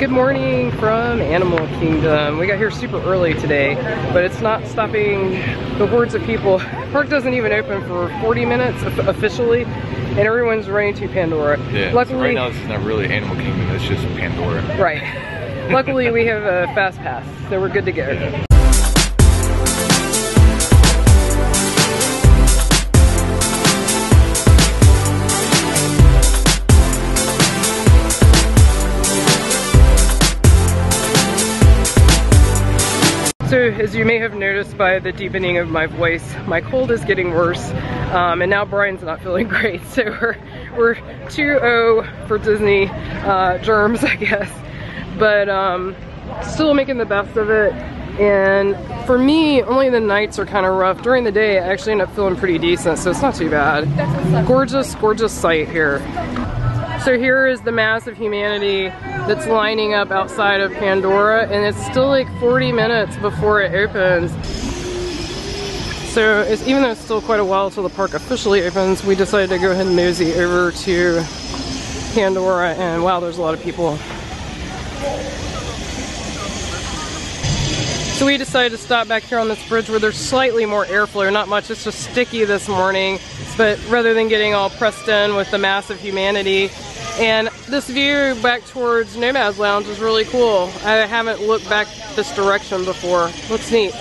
Good morning from Animal Kingdom. We got here super early today, but it's not stopping the hordes of people. Park doesn't even open for 40 minutes officially, and everyone's running to Pandora. Yeah, luckily, so right now this is not really Animal Kingdom, it's just Pandora. Right. Luckily we have a fast pass, so we're good to go. Yeah. So as you may have noticed by the deepening of my voice, my cold is getting worse, and now Brian's not feeling great. So we're 2-0 for Disney germs, I guess. But still making the best of it. And for me, only the nights are kind of rough. During the day, I actually end up feeling pretty decent, so it's not too bad. Gorgeous, gorgeous sight here. So here is the mass of humanity that's lining up outside of Pandora, and it's still like 40 minutes before it opens. So even though it's still quite a while till the park officially opens, we decided to go ahead and mosey over to Pandora, and wow, there's a lot of people. So we decided to stop back here on this bridge where there's slightly more airflow, not much, it's just sticky this morning, but rather than getting all pressed in with the mass of humanity. And this view back towards Nomad's Lounge is really cool. I haven't looked back this direction before. Looks neat.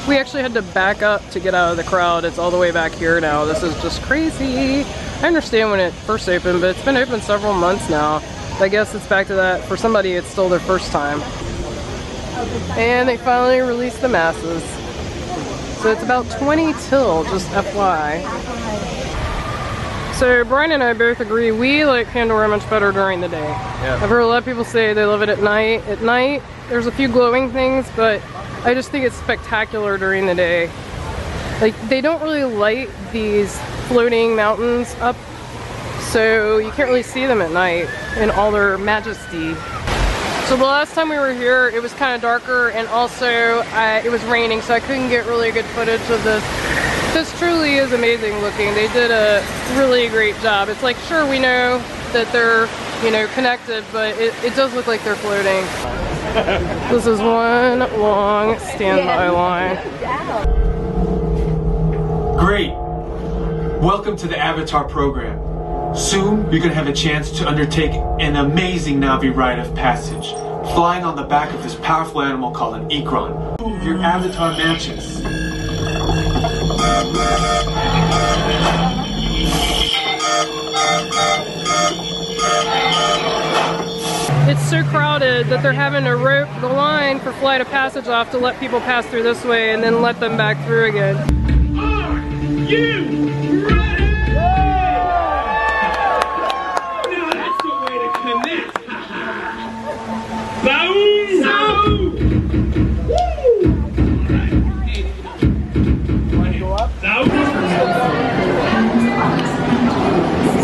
We actually had to back up to get out of the crowd. It's all the way back here now. This is just crazy. I understand when it first opened, but it's been open several months now. I guess it's back to that. For somebody, it's still their first time. And they finally released the masses. So it's about 20 till, just FYI. So Brian and I both agree we like Pandora much better during the day. Yeah. I've heard a lot of people say they love it at night. At night, there's a few glowing things, but I just think it's spectacular during the day. Like, they don't really light these floating mountains up, so you can't really see them at night in all their majesty. So the last time we were here, it was kind of darker, and also it was raining, so I couldn't get really good footage of this. This truly is amazing looking. They did a really great job. It's like, sure, we know that they're, you know, connected, but it does look like they're floating. This is one long standby line. Great. Welcome to the Avatar program. Soon, you're going to have a chance to undertake an amazing Navi rite of passage, flying on the back of this powerful animal called an Ikron. Your Avatar matches. It's so crowded that they're having to rope the line for flight of passage off to let people pass through this way and then let them back through again. Are you ready? Now that's the way to connect. Boom! Boom!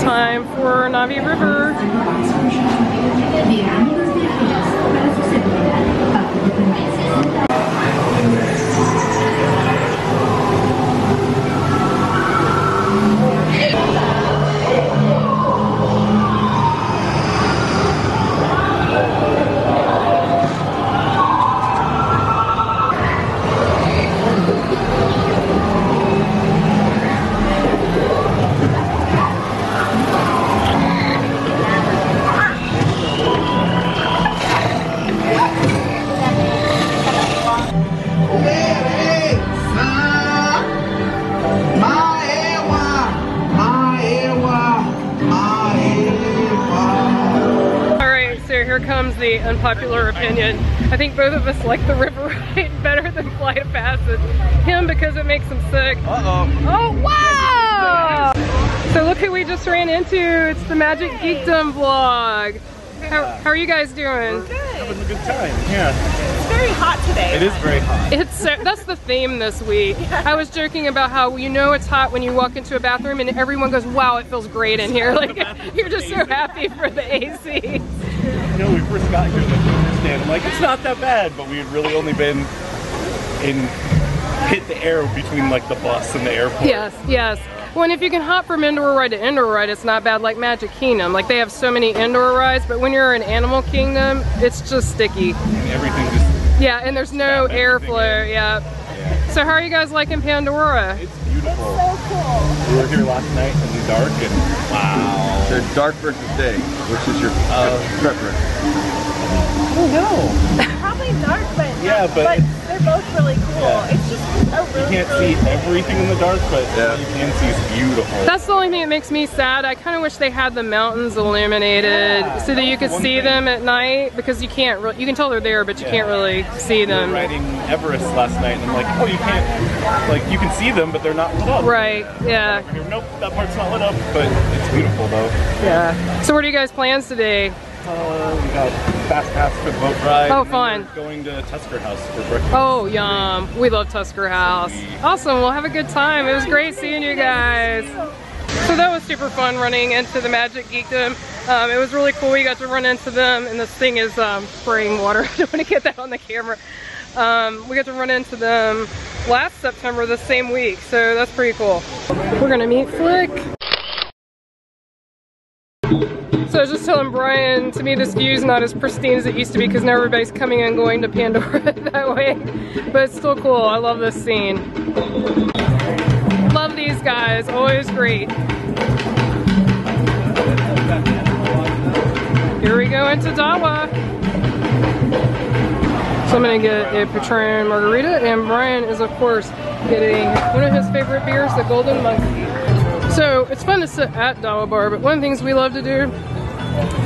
Time for Navi River. Here comes the unpopular opinion. I think both of us like the river ride better than Flight of Passage. Him because it makes him sick. Uh-oh. Oh, wow! So look who we just ran into. It's the Magic Geekdom vlog. How are you guys doing? We're good. Having a good time, yeah. It's very hot today. It is very hot. That's the theme this week. I was joking about how you know it's hot when you walk into a bathroom and everyone goes, wow, it feels great in here. Like, you're just so happy for the AC. You know, we first got here in the food stand, I'm like, it's not that bad, but we had really only been hit the air between like the bus and the airport. Yes, yes. Well, and if you can hop from indoor ride to indoor ride, it's not bad like Magic Kingdom. Like they have so many indoor rides, but when you're in Animal Kingdom, it's just sticky. And everything just... Yeah, and there's no airflow, yeah. So how are you guys liking Pandora? It's beautiful. It's so cool. We were here last night in the dark and wow. So dark versus day, which is your preference? I don't know. Probably dark, but Yeah, but they're both really cool. Yeah. It's just a really you can't see everything in the dark, but Yeah. what you can see is beautiful. That's the only thing that makes me sad. I kind of wish they had the mountains illuminated so that you could see them at night, because you can't really, you can tell they're there, but you can't really see We were them. riding Everest last night, and I'm like, oh, you can't, like, you can see them, but they're not lit up. Right, yeah, Nope, that part's not lit up, but it's beautiful though. yeah. So what are you guys' plans today? We got fast pass for the boat ride. Oh, and then fun. we're going to Tusker House for breakfast. Oh, yum. We love Tusker House. Awesome, we'll have a good time. It was great seeing you guys. So that was super fun running into the Magic Geekdom. It was really cool. We got to run into them, and this thing is spraying water. I don't want to get that on the camera. We got to run into them last September, the same week, so that's pretty cool. We're gonna meet Flick. So I was just telling Brian, to me this view is not as pristine as it used to be because now everybody's coming and going to Pandora that way. But it's still cool. I love this scene. Love these guys. Always great. Here we go into Dawa. So I'm gonna get a Patron margarita, and Brian is of course getting one of his favorite beers, the Golden Monkey. So it's fun to sit at Dawa Bar, but one of the things we love to do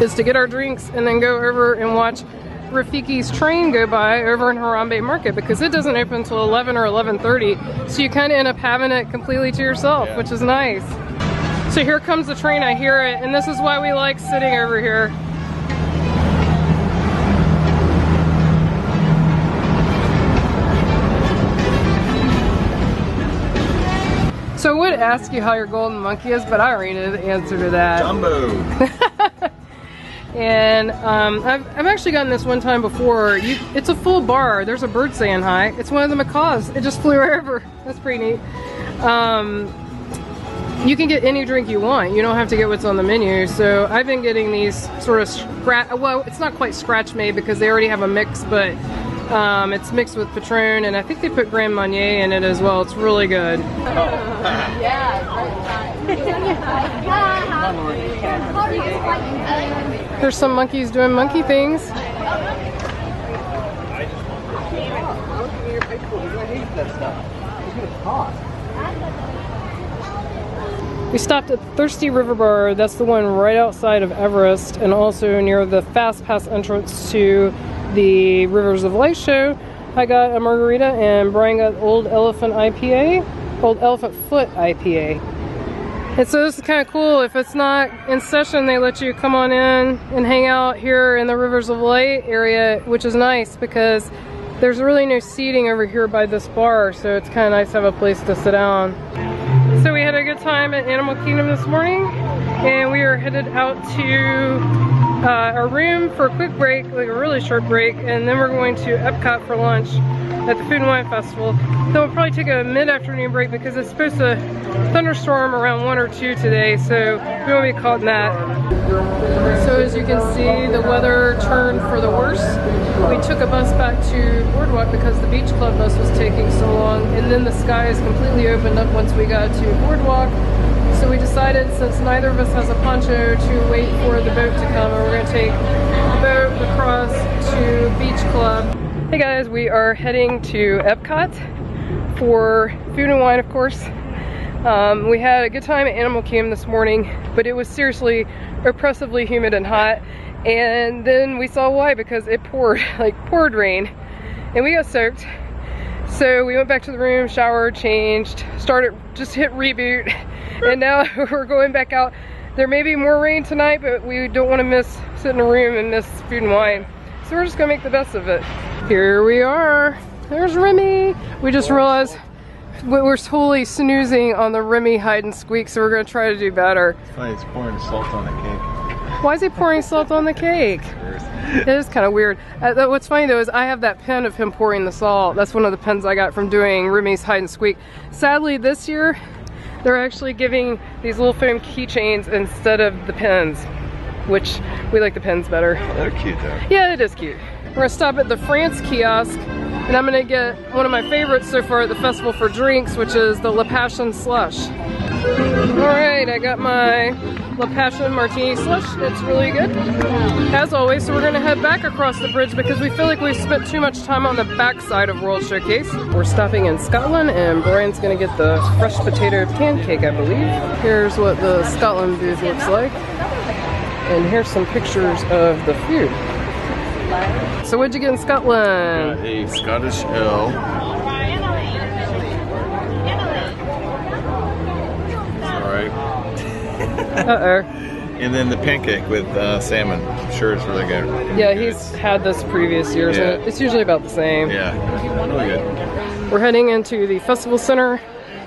is to get our drinks and then go over and watch Rafiki's train go by over in Harambe Market, because it doesn't open until 11 or 11:30, so you kind of end up having it completely to yourself, which is nice. So here comes the train, I hear it, and this is why we like sitting over here. So I would ask you how your Golden Monkey is, but I already know the answer to that. Jumbo. And I've actually gotten this one time before. It's a full bar. There's a bird saying hi. It's one of the macaws. It just flew over. That's pretty neat. You can get any drink you want. You don't have to get what's on the menu. So I've been getting these sort of well, it's not quite scratch made because they already have a mix, but it's mixed with Patron, and I think they put Grand Marnier in it as well. It's really good. There's some monkeys doing monkey things. We stopped at Thirsty River Bar. That's the one right outside of Everest, and also near the Fast Pass entrance to the Rivers of Light show. I got a margarita, and Brian got Old Elephant IPA, Old Elephant Foot IPA. And so this is kind of cool. If it's not in session, they let you come on in and hang out here in the Rivers of Light area, which is nice because there's really no seating over here by this bar, so it's kind of nice to have a place to sit down. So we had a good time at Animal Kingdom this morning, and we are headed out to our room for a quick break, like a really short break, and then we're going to Epcot for lunch at the Food and Wine Festival. Then we'll probably take a mid-afternoon break because it's supposed to thunderstorm around 1 or 2 today, so we won't be caught in that. So as you can see, the weather turned for the worse. We took a bus back to Boardwalk because the Beach Club bus was taking so long, and then the skies completely opened up once we got to Boardwalk. So we decided, since neither of us has a poncho, to wait for the boat to come, and we're going to take the boat across to Beach Club. Hey guys, we are heading to Epcot for food and wine, of course. We had a good time at Animal Kingdom this morning, but it was seriously oppressively humid and hot, and then we saw why, because it poured, like poured rain, and we got soaked. So we went back to the room, showered, changed, just hit reboot, and now we're going back out. There may be more rain tonight, but we don't want to sit in a room and miss food and wine. So we're just gonna make the best of it. Here we are. There's Remy. We just realized we're totally snoozing on the Remy hide and squeak, so we're gonna try to do better. It's funny, it's pouring salt on the cake. Why is he pouring salt on the cake? It is kind of weird. What's funny though is I have that pen of him pouring the salt. That's one of the pens I got from doing Remy's hide and squeak. Sadly this year, They're actually giving these little foam keychains instead of the pins, which we like the pins better. They're cute though. Yeah, it is cute. We're gonna stop at the France kiosk, and I'm gonna get one of my favorites so far at the festival for drinks, which is the La Passion slush. Alright, I got my La Passion martini slush. It's really good, as always. So we're gonna head back across the bridge because we feel like we've spent too much time on the back side of World Showcase. We're stopping in Scotland, and Brian's gonna get the fresh potato pancake, I believe. Here's what the Scotland booth looks like. And here's some pictures of the food. So what'd you get in Scotland? A Scottish ale. Alright. Uh-oh. And then the pancake with salmon. I'm sure it's really good. Yeah, he's had this previous years, Yeah. and it's usually about the same. Yeah, really good. We're heading into the festival center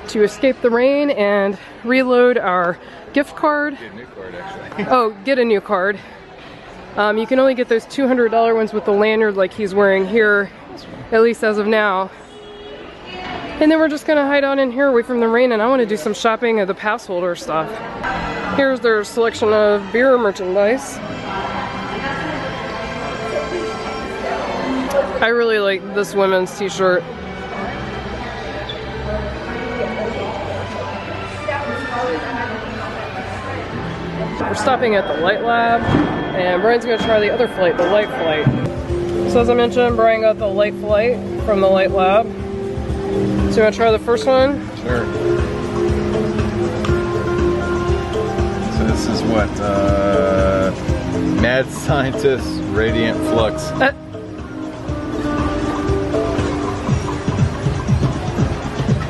to escape the rain and reload our gift card. Get a new card, actually. Oh, get a new card. You can only get those $200 ones with the lanyard like he's wearing here, at least as of now. And then we're just gonna hide out in here away from the rain, and I wanna do some shopping of the pass holder stuff. Here's their selection of beer merchandise. I really like this women's t-shirt. We're stopping at the Light Lab, and Brian's gonna try the other flight, the Light Flight. So as I mentioned, Brian got the Light Flight from the Light Lab. So you wanna try the first one? Sure. So this is what, Mad Scientist Radiant Flux.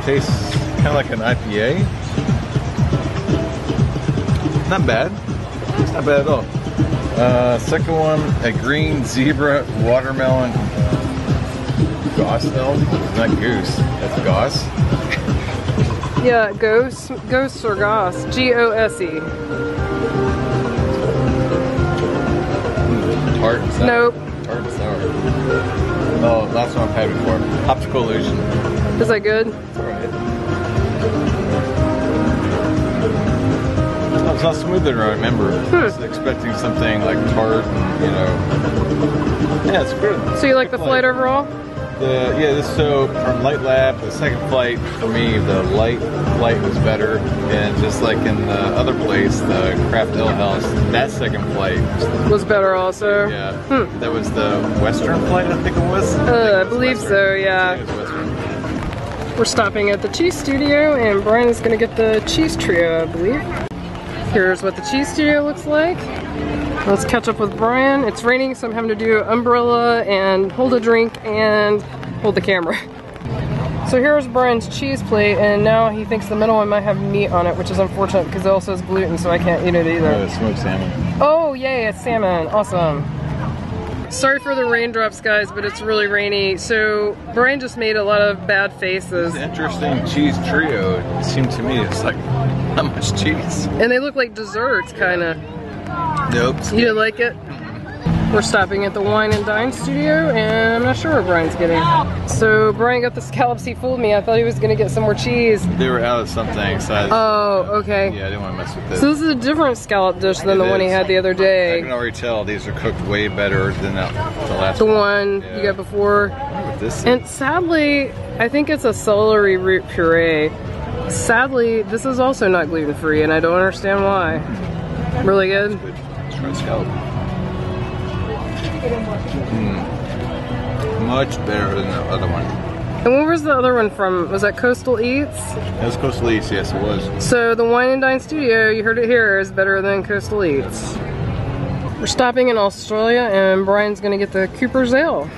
Tastes kind of like an IPA. Not bad. It's not bad at all. Second one, a green zebra watermelon goss ale. Not goose. That's goss. Yeah, Ghost or Goss. G-O-S-E. Tart and sour. Nope. Tart and sour. Oh, that's what I've had before. Optical illusion. Is that good? It's alright. Oh, it's not smoother than I remember. I was expecting something like tart and, you know. Yeah, it's good. So you like the flight overall? So from Light Lab, the second flight for me, the Light flight was better, and just like in the other place, the Craft Ale House, that second flight Was better also? yeah, that was the Western flight, I think it was. I believe so, yeah. It was Western. We're stopping at the cheese studio, and Brian is gonna get the cheese trio, I believe. Here's what the cheese studio looks like. Let's catch up with Brian. It's raining, so I'm having to do umbrella and hold a drink and hold the camera. So here's Brian's cheese plate, and now he thinks the middle one might have meat on it, which is unfortunate because it also has gluten, so I can't eat it either. Smoked salmon. Oh, yay, it's salmon. Awesome. Sorry for the raindrops, guys, but it's really rainy. So Brian just made a lot of bad faces. Interesting cheese trio. It seemed to me it's like not much cheese. And they look like desserts, kind of. Nope. You didn't like it? We're stopping at the Wine and Dine studio, and I'm not sure what Brian's getting. So Brian got the scallops. He fooled me. I thought he was gonna get some more cheese. They were out of something, so Oh, okay. yeah, I didn't want to mess with this. So this is a different scallop dish than the It one he is. had the other I day. can already tell these are cooked way better than the last The one. one Yeah. you got before. I wonder what this is. And sadly, I think it's a celery root puree. Sadly, this is also not gluten-free, and I don't understand why. Really good? Let's try scallop. Much better than the other one. And where was the other one from? Was that Coastal Eats? That was Coastal Eats, yes it was. So the Wine and Dine studio, you heard it here, is better than Coastal Eats. We're stopping in Australia, and Brian's gonna get the Cooper's Ale.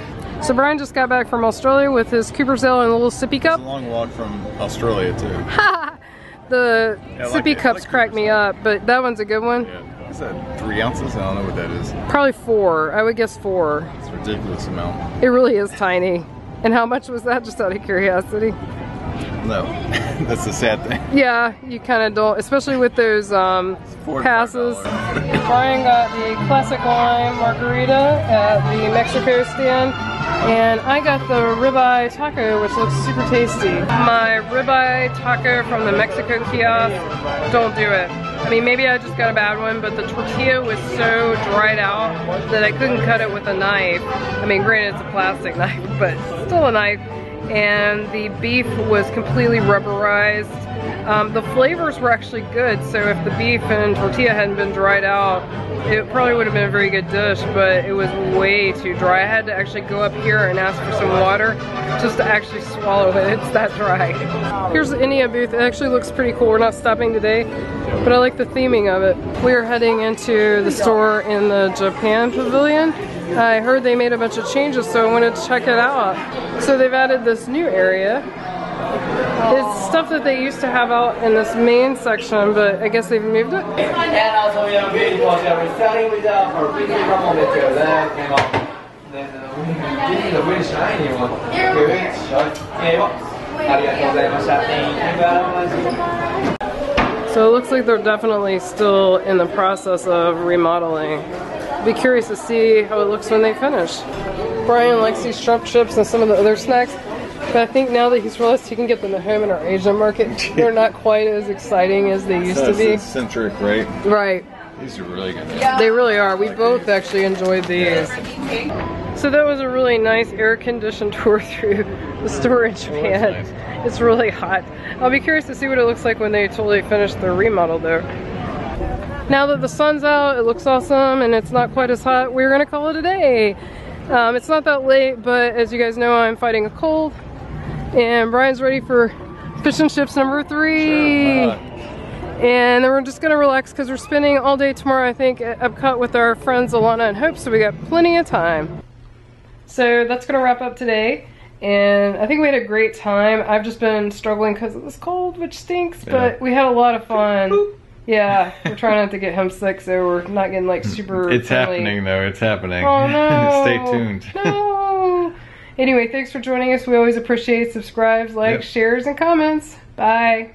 So Brian just got back from Australia with his Cooper's Ale in a little sippy cup. It's a long walk from Australia too. The Yeah, I like sippy it. I cups like crack Cooper's me Ale. up, but that one's a good one. Yeah. Is that 3 ounces? I don't know what that is. Probably 4. I would guess 4. It's a ridiculous amount. It really is tiny. And how much was that, just out of curiosity? No, that's the sad thing. Yeah, you kind of don't, especially with those passes. Brian got the classic lime margarita at the Mexico stand. And I got the ribeye taco, which looks super tasty. My ribeye taco from the Mexico kiosk, don't do it. I mean, maybe I just got a bad one, but the tortilla was so dried out that I couldn't cut it with a knife. I mean, granted, it's a plastic knife, but still a knife. And the beef was completely rubberized. The flavors were actually good, so if the beef and tortilla hadn't been dried out, it probably would have been a very good dish, but it was way too dry. I had to actually go up here and ask for some water just to actually swallow it. It's that dry. Here's the India booth. It actually looks pretty cool. We're not stopping today, but I like the theming of it. We're heading into the store in the Japan pavilion. I heard they made a bunch of changes, so I wanted to check it out. So they've added this new area. It's stuff that they used to have out in this main section, but I guess they've moved it. And also we are very popular selling with our pretty thermometer there. Then this is a very shiny one. Very short. So it looks like they're definitely still in the process of remodeling. Be curious to see how it looks when they finish. Brian likes these shrimp chips and some of the other snacks. But I think now that he's realized he can get them at home in our Asian market, they're not quite as exciting as they used to be. Centric, right? Right. These are really good. They really are. We both actually enjoyed these. So that was a really nice air-conditioned tour through the store in Japan. Nice. It's really hot. I'll be curious to see what it looks like when they totally finish their remodel though. Now that the sun's out, it looks awesome and it's not quite as hot, we're gonna call it a day. It's not that late, but as you guys know, I'm fighting a cold. And Brian's ready for fish and chips number 3. Sure, and then we're just gonna relax because we're spending all day tomorrow, I think, at Epcot with our friends Alana and Hope, so we got plenty of time. So that's gonna wrap up today. And I think we had a great time. I've just been struggling because it was cold, which stinks, but we had a lot of fun. Yeah, we're trying not to get him sick, so we're not getting like super It's friendly. happening though, it's happening. Oh no! Stay tuned. No! Anyway, thanks for joining us. We always appreciate subscribes, likes, shares, and comments. Bye.